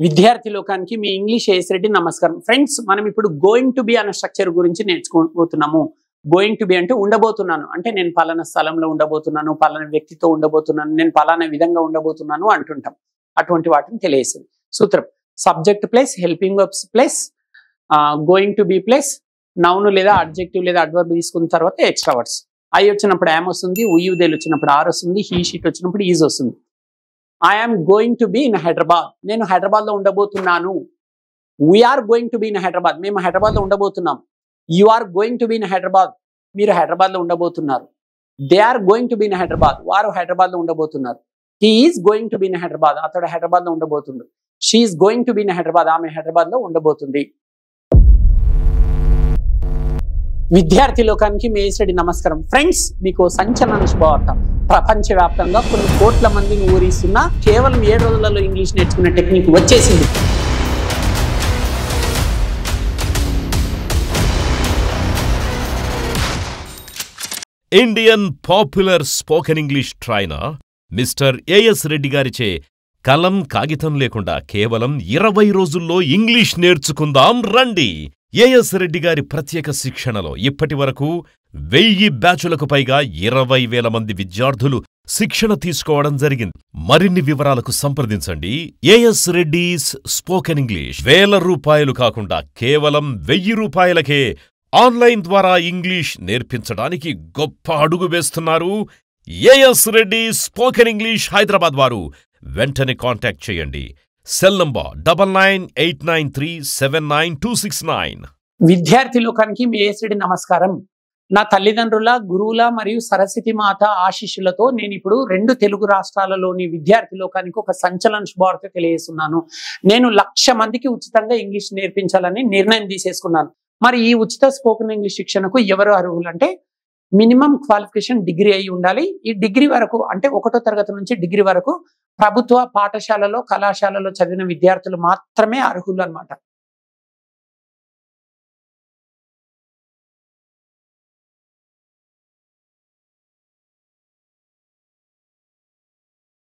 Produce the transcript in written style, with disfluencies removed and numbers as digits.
విద్యార్థి లోకానికి మీ English as నమస్కారం. ఫ్రెండ్స్, మనం ఇప్పుడు గోయింగ్ టు బి అనే స్ట్రక్చర్ గురించి నేర్చుకోబోతున్నాము. గోయింగ్ టు బి అంటే ఉండబోతున్నాను, అంటే నేను పలానా స్థలంలో ఉండబోతున్నాను, పలానా వ్యక్తితో ఉండబోతున్నాను, నేను పలానా విధంగా ఉండబోతున్నాను అంటుంటాం. అటువంటి వాటిని తెలియజేస్తుంది. సూత్రం: subject plus helping verbs plus going to be plus noun లేదా అడ్జెక్టివ్ లేదా అడ్వర్బ్ తీసుకున్న తర్వాత ఎక్స్ట్రా వర్డ్స్. ఐ వచ్చినప్పుడు యామ్ వస్తుంది, ఉయ్యుదేలు వచ్చినప్పుడు ఆర్ వస్తుంది, హీ షీట్ వచ్చినప్పుడు ఈజ్ వస్తుంది. I'm going to be in Hyderabad, నేను హైదరాబాద్ లో ఉండబోతున్నాను. We are going to be in Hyderabad, మేము హైదరాబాద్ లో ఉండబోతున్నాం. You are going to be in Hyderabad, మీరు హైదరాబాద్ లో ఉండబోతున్నారు. They are going to be in Hyderabad, వారు హైదరాబాద్ లో ఉండబోతున్నారు. He is going to be in Hyderabad, అతడు హైదరాబాద్ లో ఉండబోతుంది. She is going to be in Hyderabad, ఆమె హైదరాబాద్ లో ఉండబోతుంది. విద్యార్థి లోకానికి మీ ఏఎస్ నమస్కారం. ఫ్రెండ్స్, మీకు సంచలన శుభవార్త. ప్రపంచవ్యాప్తంగా కొన్ని కోట్ల మందిని ఊరిస్తున్న కేవలం 7 రోజులలో ఇంగ్లీష్ నేర్చుకునే టెక్నిక్ వచ్చేసింది. Indian popular spoken English trainer mister A S Reddy గారిచే కలం కాగితం లేకుండా కేవలం 20 రోజుల్లో ఇంగ్లీష్ నేర్చుకుందాం రండి. ఏఎస్ రెడ్డి గారి ప్రత్యేక శిక్షణలో ఇప్పటి వరకు 1000 బ్యాచులకు పైగా 20,000 మంది విద్యార్థులు శిక్షణ తీసుకోవడం జరిగింది. మరిన్ని వివరాలకు సంప్రదించండి. As Reddy's spoken English. ₹1000 కాకుండా కేవలం ₹1000కే ఆన్లైన్ ద్వారా ఇంగ్లీష్ నేర్పించడానికి గొప్ప అడుగు వేస్తున్నారు AS Reddy spoken English Hyderabad వారు. వెంటనే కాంటాక్ట్ చేయండి. Cell number 9989379269. విద్యార్థి లోకానికి మీ ఏఎస్ నమస్కారం. నా తల్లిదండ్రుల, గురువుల మరియు సరస్వతి మాత ఆశీస్సులతో నేను ఇప్పుడు 2 తెలుగు రాష్ట్రాలలోని విద్యార్థి లోకానికి ఒక సంచలన శుభవార్త తెలియజేస్తున్నాను. నేను 1,00,000 మందికి ఉచితంగా ఇంగ్లీష్ నేర్పించాలని నిర్ణయం తీసేసుకున్నాను. మరి ఈ ఉచిత స్పోకెన్ ఇంగ్లీష్ శిక్షణకు ఎవరు అర్హులు అంటే, మినిమం క్వాలిఫికేషన్ డిగ్రీ అయి ఉండాలి. ఈ డిగ్రీ వరకు అంటే 1వ తరగతి నుంచి డిగ్రీ వరకు ప్రభుత్వ పాఠశాలలో, కళాశాలలో చదివిన విద్యార్థులు మాత్రమే అర్హులు అన్నమాట.